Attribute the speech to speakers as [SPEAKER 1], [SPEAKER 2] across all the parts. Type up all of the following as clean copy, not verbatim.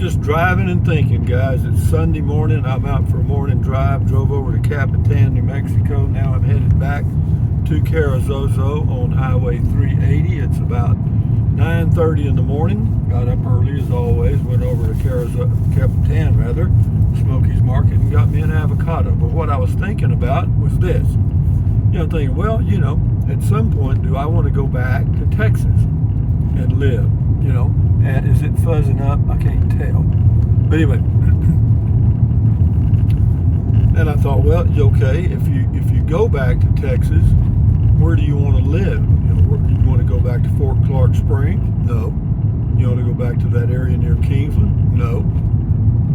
[SPEAKER 1] Just driving and thinking, guys. It's Sunday morning. I'm out for a morning drive. Drove over to Capitan, New Mexico. Now I'm headed back to Carrizozo on Highway 380. It's about 9:30 in the morning. Got up early as always. Went over to Capitan, Smokey's Market, and got me an avocado. But what I was thinking about was this. Thinking, well, at some point, do I want to go back to Texas and live? And is it fuzzing up? I can't tell. But anyway, and I thought, well, okay, if you go back to Texas, where do you want to live? You want to go back to Fort Clark Springs? No. You want to go back to that area near Kingsland? No.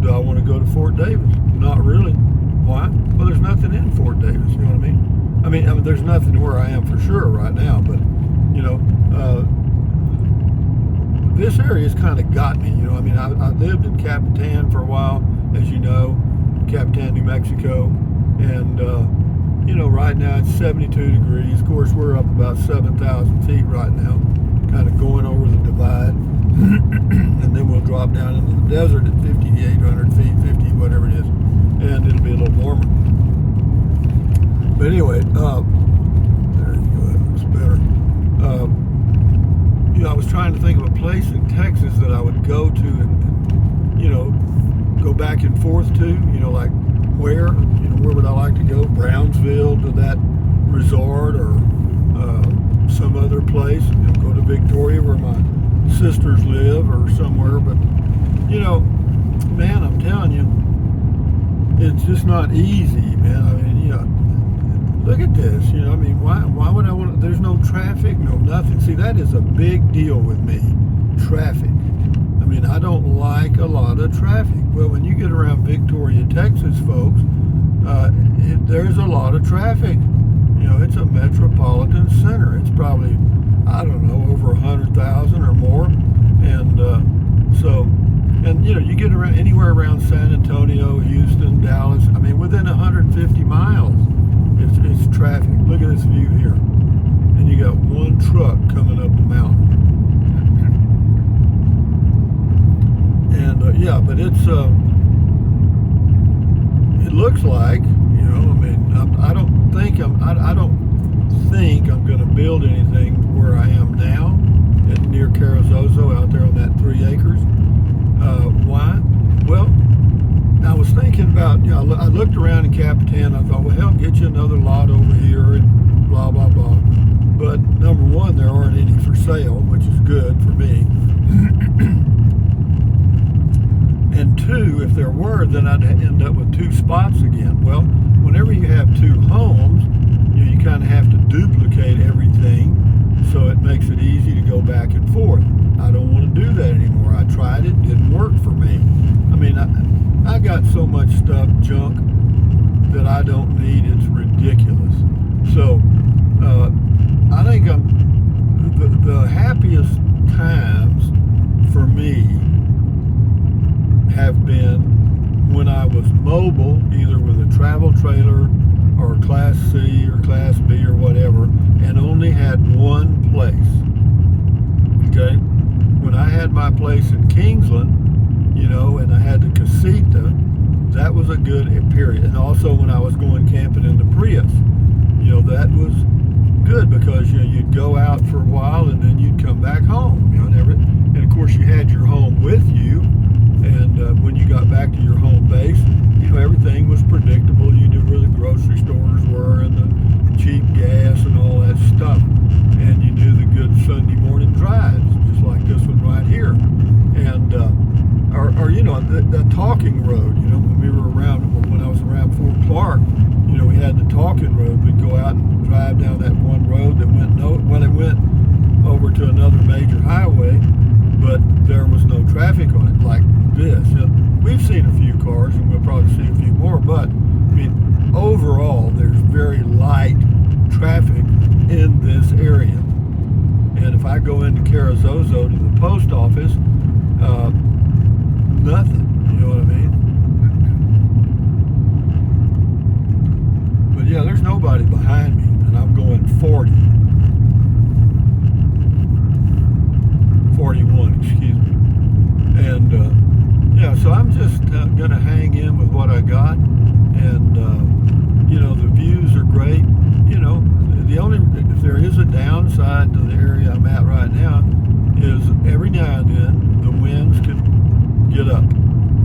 [SPEAKER 1] Do I want to go to Fort Davis? Not really. Why? Well, there's nothing in Fort Davis. You know what I mean? I mean, there's nothing where I am for sure right now, but this area's kind of got me. I lived in Capitan for a while, as you know, Capitan, New Mexico, and right now it's 72 degrees. Of course, we're up about 7,000 feet right now, kind of going over the divide, and then we'll drop down into the desert at 5,800 feet, 50, whatever it is, and it'll be a little warmer. But anyway, there you go, that looks better. I was trying to think of a place in Texas that I would go to and go back and forth to, like where would I like to go? Brownsville, to that resort, or some other place, go to Victoria where my sisters live, or somewhere. But, man, I'm telling you, it's just not easy, man. Look at this, why would I want to, there's no traffic, no nothing. See, that is a big deal with me, traffic. I don't like a lot of traffic. Well, when you get around Victoria, Texas, folks, there's a lot of traffic. It's a metropolitan center. It's probably, I don't know, over 100,000 or more. And you get around anywhere around San Antonio, Houston, Dallas, within 150 miles. It's traffic. Look at this view here. And you got one truck coming up the mountain. And but it's it looks like, I don't think I'm going to build anything where I am now, near Carrizozo, out there on that 3 acres. Why? Well, I was thinking about, I looked around in Capitan. I thought, well, hell, get you another lot over here and blah, blah, blah. But number one, there aren't any for sale, which is good for me. And two, if there were, then I'd end up with 2 spots again. Well, whenever you have 2 homes, you kind of have to duplicate everything, so it makes it easy to go back and forth. I don't want to do that anymore. I tried it, didn't work for me. I got so much stuff, junk, that I don't need. It's ridiculous. So, I think the happiest times for me have been when I was mobile, either with a travel trailer or Class C or Class B or whatever, and only had one place. Okay? When I had my place in Kingsland, and I had the casita, that was a good period. And also when I was going camping in the Prius, that was good, because you'd go out for a while and then you'd come back home. And of course you had your home with you, and when you got back to your home base, everything was predictable. You knew where the grocery stores were and the cheap gas and all that stuff, and you knew the good Sunday morning drives, just like this one right here. And the talking road, when I was around Fort Clark, we had the talking road. We'd go out and drive down that one road that went it went over to another major highway, but there was no traffic on it like this. We've seen a few cars, and we'll probably see a few more, but overall there's very light traffic in this area. And if I go into Carrizozo to the post office, nothing, you know what I mean? But yeah, there's nobody behind me, and I'm going 40. 41, excuse me. And get up.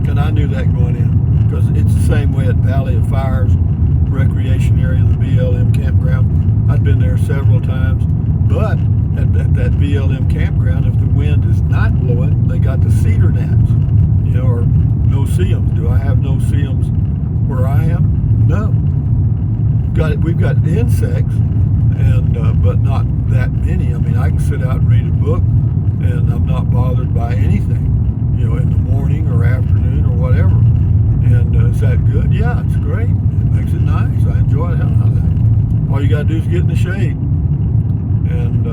[SPEAKER 1] And I knew that going in, because it's the same way at Valley of Fires recreation area, the BLM campground. I'd been there several times, but at that BLM campground, if the wind is not blowing, they got the cedar gnats, or no-see-ums. Do I have no-see-ums where I am? No. We've got insects, and but not that many. I mean, I can sit out and read a book, and I'm not bothered by anything, in the morning or afternoon or whatever. And is that good? Yeah, it's great. It makes it nice. I enjoy the hell out of that. All you got to do is get in the shade. And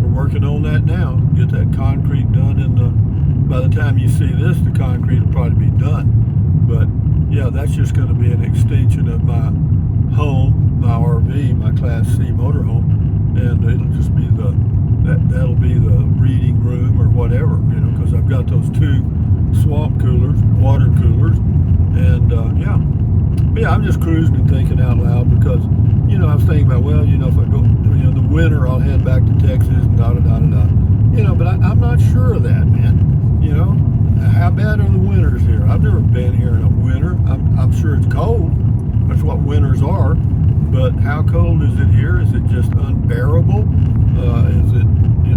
[SPEAKER 1] we're working on that now. Get that concrete done by the time you see this, the concrete will probably be done. But yeah, that's just going to be an extension of my home, my RV, my Class C motorhome. And it'll just be that'll be the reading room or whatever, because I've got those 2 swamp coolers, water coolers. And yeah, I'm just cruising and thinking out loud, because I was thinking about, well, if I go, in the winter, I'll head back to Texas and but I'm not sure of that, man. How bad are the winters here? I've never been here in a winter. I'm sure it's cold. That's what winters are. But how cold is it here? Is it just unbearable? Is it?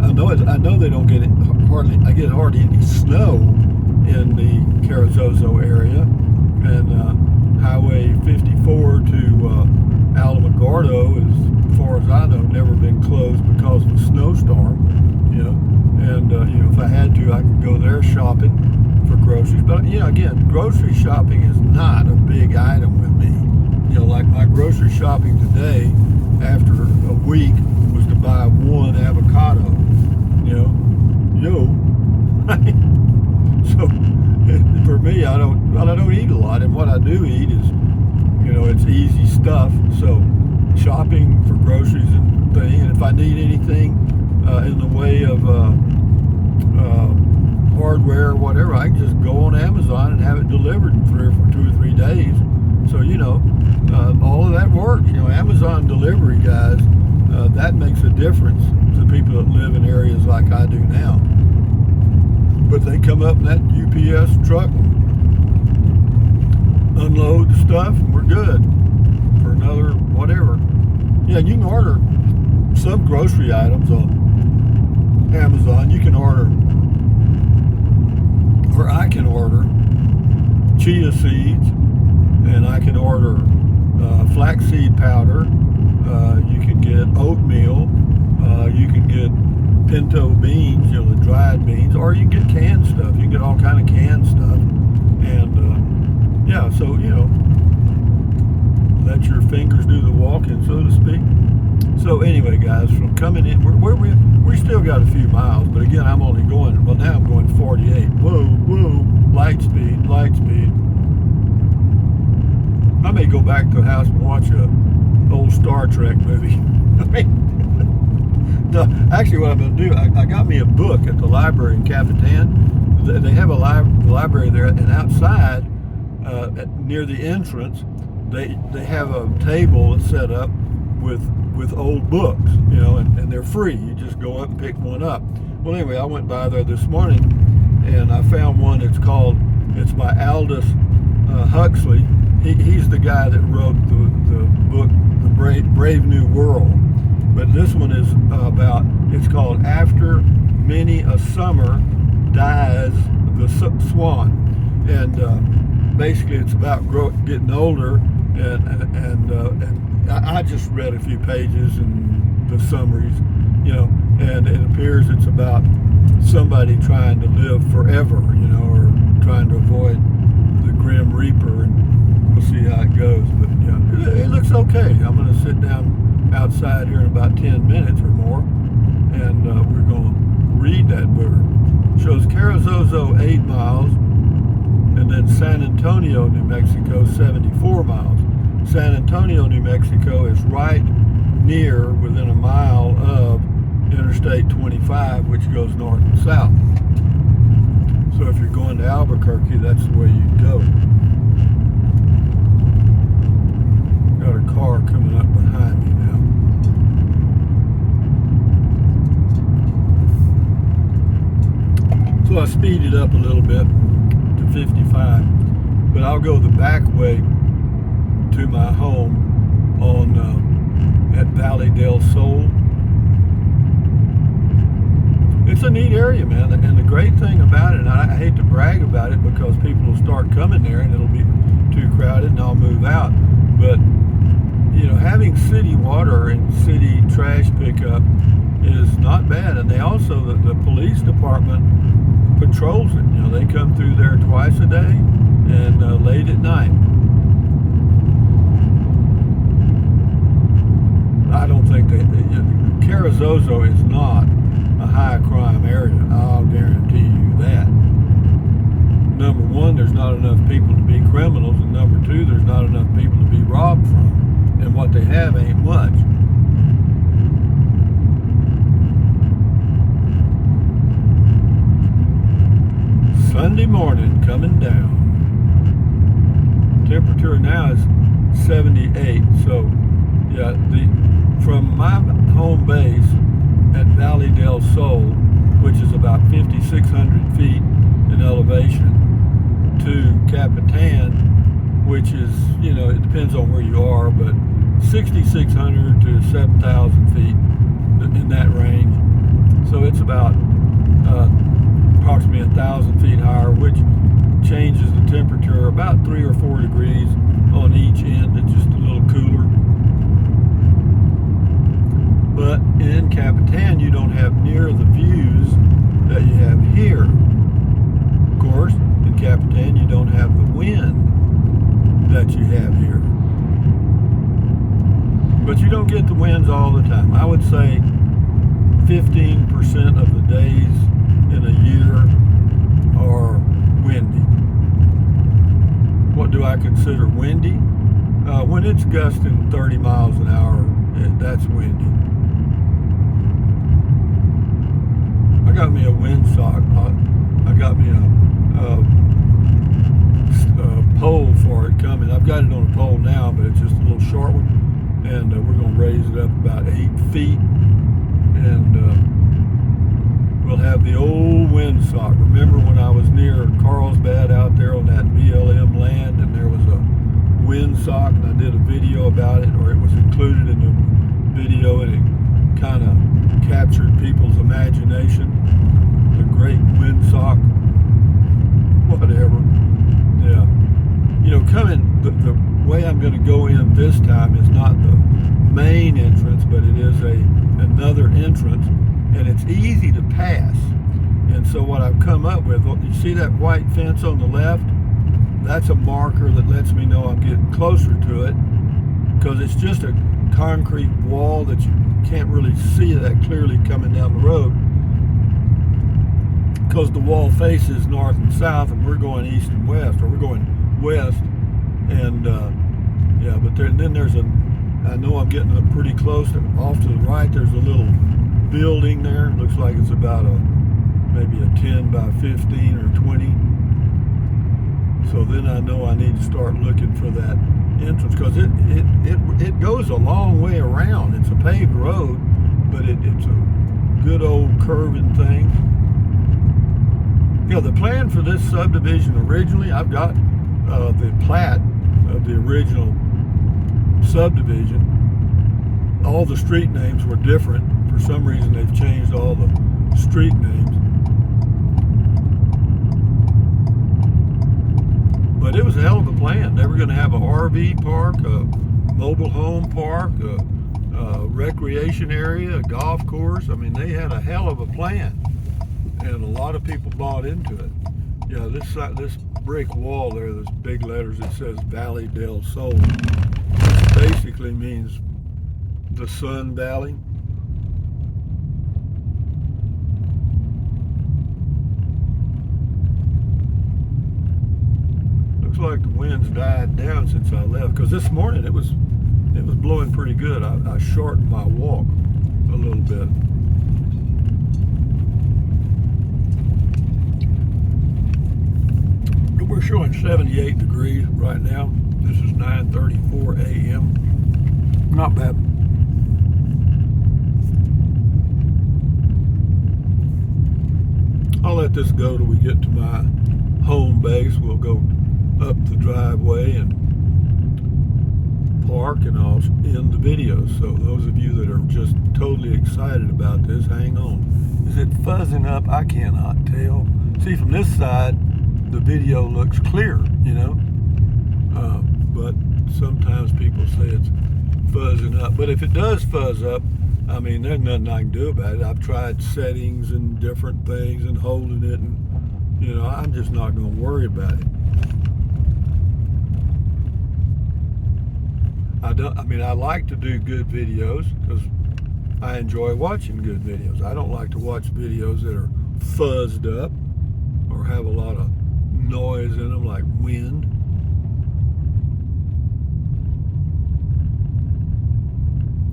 [SPEAKER 1] I know they don't get hardly any snow in the Carrizozo area, and Highway 54 to Alamogordo is, as far as I know, never been closed because of a snowstorm. And if I had to, I could go there shopping for groceries. But again, grocery shopping is not a big item with me. Like my grocery shopping today, after a week, was to buy 1 avocado. So for me, I don't eat a lot, and what I do eat is, it's easy stuff. So shopping for groceries and things, and if I need anything in the way of hardware or whatever, I can just go on Amazon and have it delivered in 2 or 3 days. So all of that works. Amazon delivery guys, that makes a difference to people that live in areas like I do now. But they come up in that UPS truck, unload the stuff, and we're good for another whatever. Yeah, you can order some grocery items on Amazon. You can order, or I can order chia seeds, and I can order flaxseed powder. You can get oatmeal. You can get pinto beans, the dried beans, or you can get canned stuff. You can get all kind of canned stuff. And yeah, so let your fingers do the walking, so to speak. So anyway, guys, from coming in, we still got a few miles, but again, I'm only going, well, now I'm going 48. Whoa, light speed. I may go back to the house and watch a old Star Trek movie. Actually, what I'm going to do, I got me a book at the library in Capitan. They have a library there, and outside, near the entrance, they have a table that's set up with old books, and they're free. You just go up and pick one up. Well, anyway, I went by there this morning, and I found one. It's by Aldous Huxley. He's the guy that wrote the book, The Brave New World. But this one is it's called After Many a Summer Dies the Swan. And basically it's about getting older, and I just read a few pages and the summaries, and it appears it's about somebody trying to live forever, or trying to avoid the Grim Reaper, and we'll see how it goes. But it looks okay. I'm going to sit down outside here in about 10 minutes or more, and we're going to read that book. Shows Carrizozo 8 miles, and then San Antonio, New Mexico, 74 miles. San Antonio, New Mexico is right near, within a mile of Interstate 25, which goes north and south. So if you're going to Albuquerque, that's the way you go. Got a car coming up behind me now. So I speeded up a little bit 55. But I'll go the back way to my home on at Valley del Sol. It's a neat area, man, and the great thing about it, and I hate to brag about it because people will start coming there and it'll be too crowded and I'll move out, but you know, having city water and city trash pickup is not bad. And they also, the police department patrols it. You know, they come through there twice a day and late at night. I don't think Carrizozo is not a high crime area. I'll guarantee you that. Number one, there's not enough people to be criminals, and number two, there's not enough people to be robbed from, and what they have ain't much. Sunday morning coming down. Temperature now is 78, so yeah, from my home base at Valley del Sol, which is about 5,600 feet in elevation, to Capitan, which is, you know, it depends on where you are, but 6,600 to 7,000 feet, in that range. So it's about approximately 1,000 feet higher, which changes the temperature about 3 or 4 degrees on each end. It's just a little cooler. But in Capitan, you don't have near the views that you have here. Of course, in Capitan, you don't have the wind that you have here. But you don't get the winds all the time. I would say 15% of the days in a year are windy. What do I consider windy? When it's gusting 30 miles an hour, that's windy. I got me a windsock. I got me a pole for it coming. I've got it on a pole now, but it's just a little short one. And we're going to raise it up about 8 feet. And we'll have the old windsock. Remember when I was near Carlsbad out there on that BLM land, and there was a windsock, and I did a video about it, or it was included in the video, and it kind of captured people's imagination. The great windsock, whatever. Yeah. You know, the way I'm going to go in this time is not the main entrance, but it is another entrance, and it's easy to pass. And so what I've come up with, you see that white fence on the left? That's a marker that lets me know I'm getting closer to it, because it's just a concrete wall that you can't really see that clearly coming down the road, because the wall faces north and south, and we're going east and west, or we're going west. And yeah, but then there's I know I'm getting up pretty close. Off to the right, there's a little building there. It looks like it's about maybe a 10 by 15 or 20. So then I know I need to start looking for that entrance, because it goes a long way around. It's a paved road, but it's a good old curving thing. You know, the plan for this subdivision originally, I've got the plat of the original subdivision. All the street names were different. For some reason, they've changed all the street names. But it was a hell of a plan. They were going to have a RV park, a mobile home park, a recreation area, a golf course. I mean, they had a hell of a plan, and a lot of people bought into it. Yeah, this brick wall there, there's big letters, it says Valley del Sol. This basically means the Sun Valley. Looks like the wind's died down since I left, because this morning it was blowing pretty good. I shortened my walk a little bit. We're showing 78 degrees right now. This is 9:34 a.m. Not bad. I'll let this go till we get to my home base. We'll go up the driveway and park, and I'll end the video. So those of you that are just totally excited about this, hang on. Is it fuzzing up? I cannot tell. See, from this side, the video looks clear, you know. But sometimes people say it's fuzzing up. But if it does fuzz up, I mean, there's nothing I can do about it. I've tried settings and different things and holding it, and, you know, I'm just not going to worry about it. I like to do good videos because I enjoy watching good videos. I don't like to watch videos that are fuzzed up or have a lot of noise in them, like wind.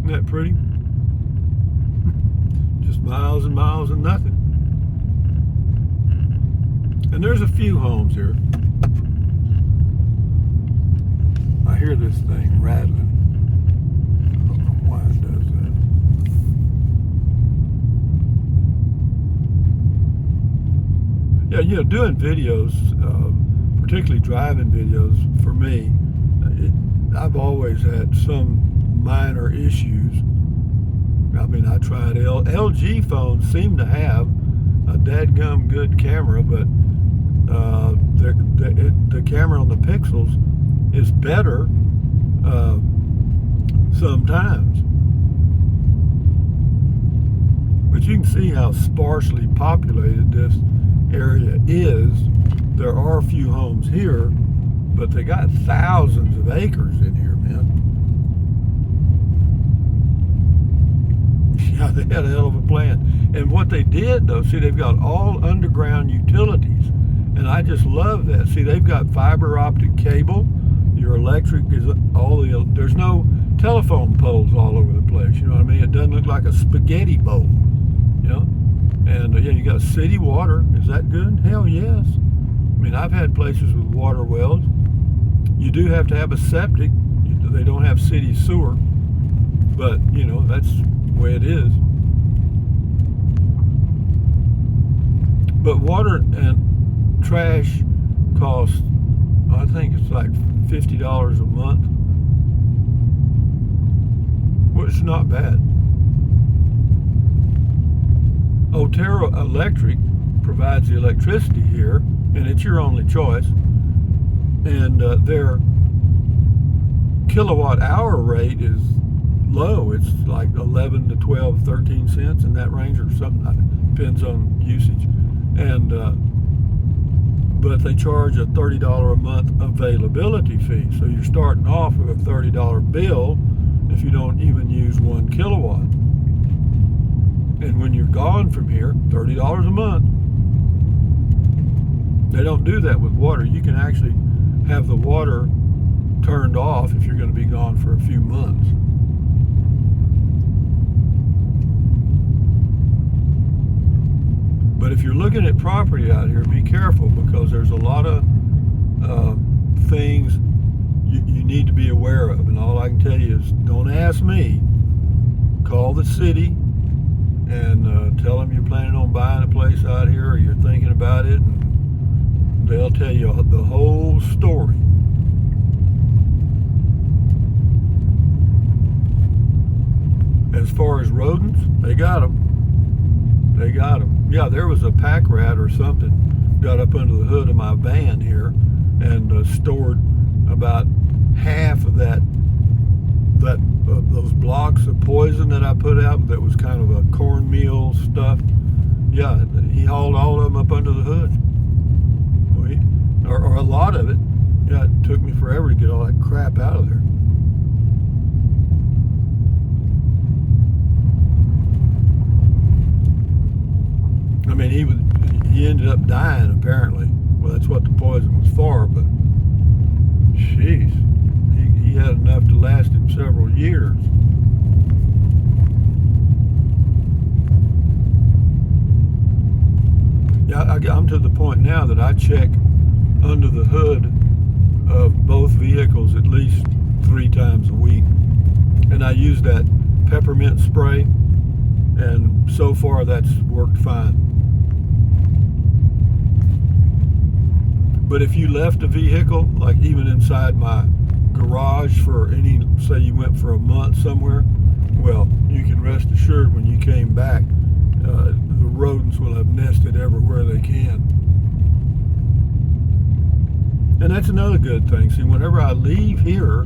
[SPEAKER 1] Isn't that pretty? Just miles and miles and nothing. And there's a few homes here. I hear this thing rattling. I don't know why it does that. Yeah, you know, doing videos, particularly driving videos, for me, I've always had some minor issues. I mean, I tried LG phones seem to have a dadgum good camera, but the camera on the Pixels is better sometimes. But you can see how sparsely populated this area is. There are a few homes here, but they got thousands of acres in here, man. Yeah, they had a hell of a plan. And what they did, though, see, they've got all underground utilities. And I just love that. See, they've got fiber optic cable. Your electric is there's no telephone poles all over the place. You know what I mean? It doesn't look like a spaghetti bowl, you know? And yeah, you got city water. Is that good? Hell yes. I mean, I've had places with water wells. You do have to have a septic. They don't have city sewer, but you know, that's the way it is. But water and trash costs, I think it's like $50 a month, which is not bad. Otero Electric provides the electricity here, and it's your only choice. And their kilowatt hour rate is low. It's like 11 to 12, 13 cents in that range or something. Depends on usage. And but they charge a $30 a month availability fee. So you're starting off with a $30 bill if you don't even use 1 kilowatt. And when you're gone from here, $30 a month. They don't do that with water. You can actually have the water turned off if you're going to be gone for a few months. But if you're looking at property out here, be careful, because there's a lot of things you need to be aware of. And all I can tell you is, don't ask me. Call the city and tell them you're planning on buying a place out here, or you're thinking about it, and they'll tell you the whole story. As far as rodents, they got them. They got them. Yeah, there was a pack rat or something got up under the hood of my van here and stored about half of those blocks of poison that I put out. That was kind of a cornmeal stuff. Yeah, he hauled all of them up under the hood. Or a lot of it. Yeah, it took me forever to get all that crap out of there. I mean, he ended up dying, apparently. Well, that's what the poison was for, but jeez, he had enough to last him several years. Yeah, I'm to the point now that I check under the hood of both vehicles at least 3 times a week. And I use that peppermint spray, and so far that's worked fine. But if you left a vehicle, like even inside my garage for any, say you went for a month somewhere, well, you can rest assured when you came back, the rodents will have nested everywhere they can. And that's another good thing. See, whenever I leave here,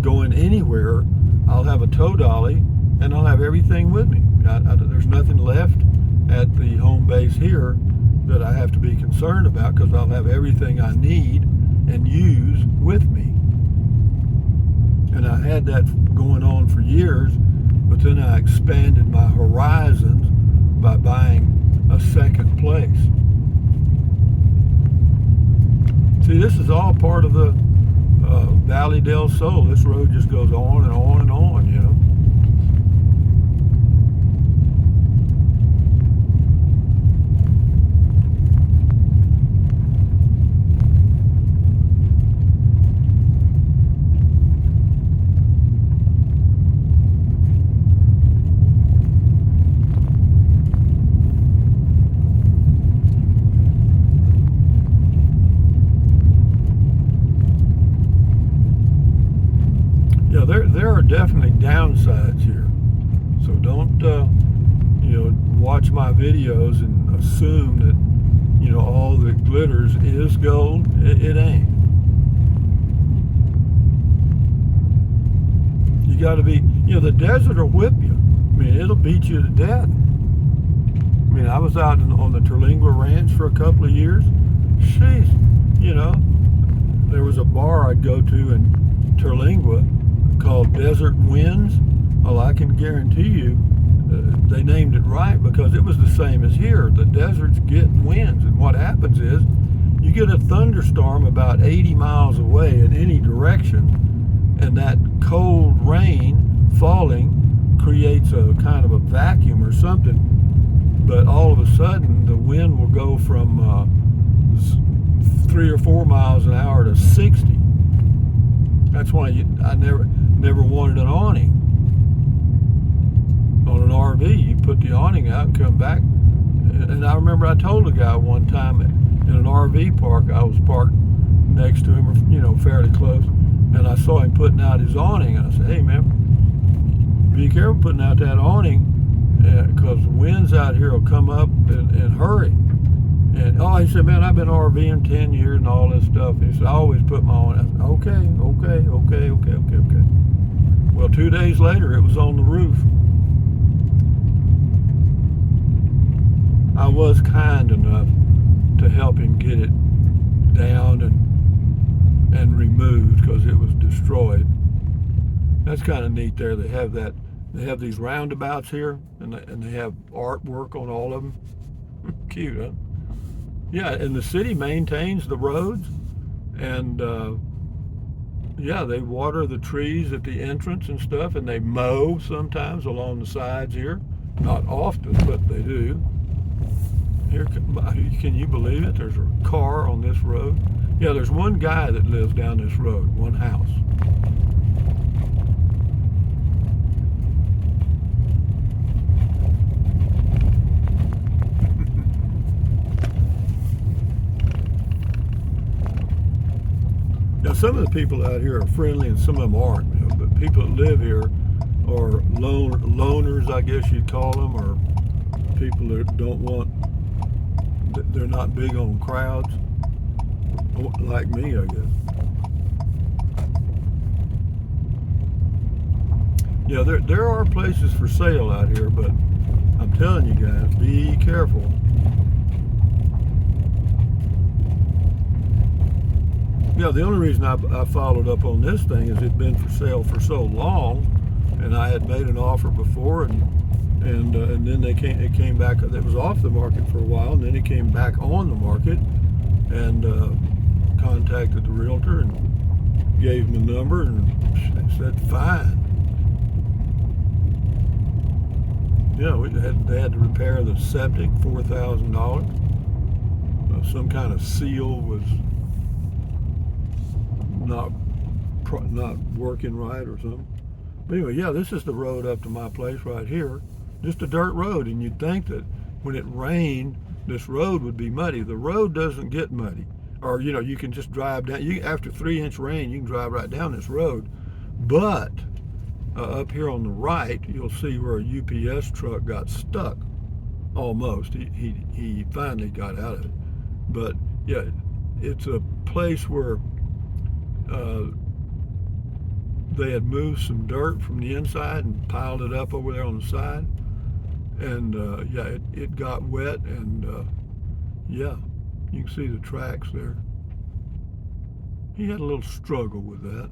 [SPEAKER 1] going anywhere, I'll have a tow dolly and I'll have everything with me. There's nothing left at the home base here that I have to be concerned about because I'll have everything I need and use with me. And I had that going on for years, but then I expanded my horizons by buying a second place. See, this is all part of the Valley del Sol. This road just goes on and on and on, you know. Yeah, there are definitely downsides here. So don't, watch my videos and assume that, all that glitters is gold. It ain't. You got to be, the desert will whip you. I mean, it'll beat you to death. I mean, I was out on the Terlingua Ranch for a couple of years. Sheesh, there was a bar I'd go to in Terlingua called Desert Winds. Well, I can guarantee you they named it right because it was the same as here. The deserts get winds, and what happens is you get a thunderstorm about 80 miles away in any direction, and that cold rain falling creates a kind of a vacuum or something, but all of a sudden the wind will go from 3 or 4 miles an hour to 60. That's why I never wanted an awning. On an RV, you put the awning out and come back. And I remember I told a guy one time in an RV park, I was parked next to him, fairly close, and I saw him putting out his awning. And I said, hey man, be careful putting out that awning because winds out here will come up and hurry. And he said, man, I've been RVing 10 years and all this stuff. He said, I always put my awning. I said, okay. Well, 2 days later, it was on the roof. I was kind enough to help him get it down and removed because it was destroyed. That's kind of neat there. They have that. They have these roundabouts here, and they have artwork on all of them. Cute, huh? Yeah, and the city maintains the roads, and they water the trees at the entrance and stuff, and they mow sometimes along the sides here. Not often, but they do. Here, can you believe it? There's a car on this road. Yeah, there's one guy that lives down this road, one house. Now, some of the people out here are friendly and some of them aren't, but people that live here are loners, I guess you'd call them, or people that don't want, they're not big on crowds, like me, I guess. Yeah, there are places for sale out here, but I'm telling you guys, be careful. Yeah, the only reason I followed up on this thing is it'd been for sale for so long, and I had made an offer before, and then it came back. It was off the market for a while, and then it came back on the market, and contacted the realtor and gave him the number, and said fine. Yeah, they had to repair the septic, $4,000. Some kind of seal was not working right or something. But anyway, yeah, this is the road up to my place right here. Just a dirt road, and you'd think that when it rained, this road would be muddy. The road doesn't get muddy, or you can just drive down. After 3-inch rain, you can drive right down this road. But up here on the right, you'll see where a UPS truck got stuck. Almost. He finally got out of it. But yeah, it's a place where they had moved some dirt from the inside and piled it up over there on the side. And yeah, it got wet, and yeah, you can see the tracks there. He had a little struggle with that.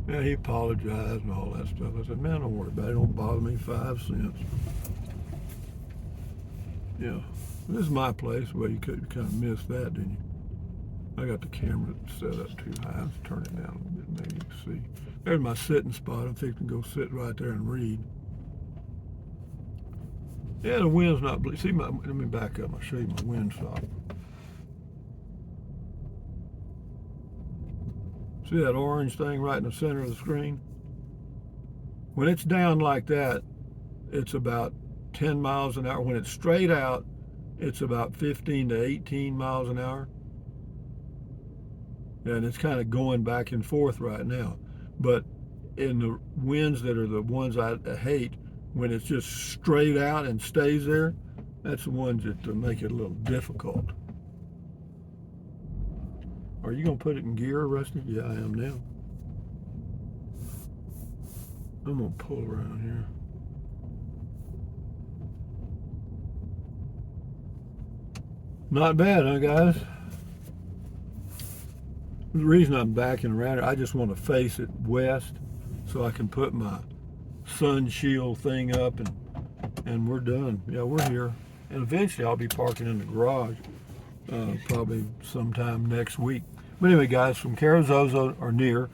[SPEAKER 1] Yeah, he apologized and all that stuff. I said, man, don't worry about it. It don't bother me 5 cents. Yeah, this is my place. Well, you could kind of miss that, didn't you? I got the camera set up too high. Let's turn it down a little bit. Maybe you can see. There's my sitting spot. I'm thinking to go sit right there and read. Yeah, the wind's not blowing. See, let me back up. I'll show you my windsock. See that orange thing right in the center of the screen? When it's down like that, it's about 10 miles an hour. When it's straight out, it's about 15 to 18 miles an hour. And it's kind of going back and forth right now. But in the winds that are the ones I hate, when it's just straight out and stays there, that's the ones that make it a little difficult. Are you going to put it in gear, Rusty? Yeah, I am now. I'm going to pull around here. Not bad, huh, guys? The reason I'm backing around it, I just want to face it west so I can put my sun shield thing up, and we're done. Yeah, we're here. And eventually I'll be parking in the garage probably sometime next week. But anyway, guys, from Carrizozo, or near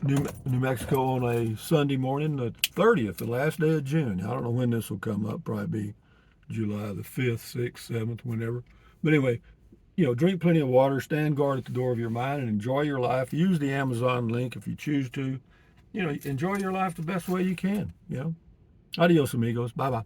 [SPEAKER 1] New Mexico, on a Sunday morning, the 30th, the last day of June. I don't know when this will come up. Probably be July the 5th, 6th, 7th, whenever. But anyway, drink plenty of water, stand guard at the door of your mind, and enjoy your life. Use the Amazon link if you choose to. Enjoy your life the best way you can. Adios, amigos. Bye-bye.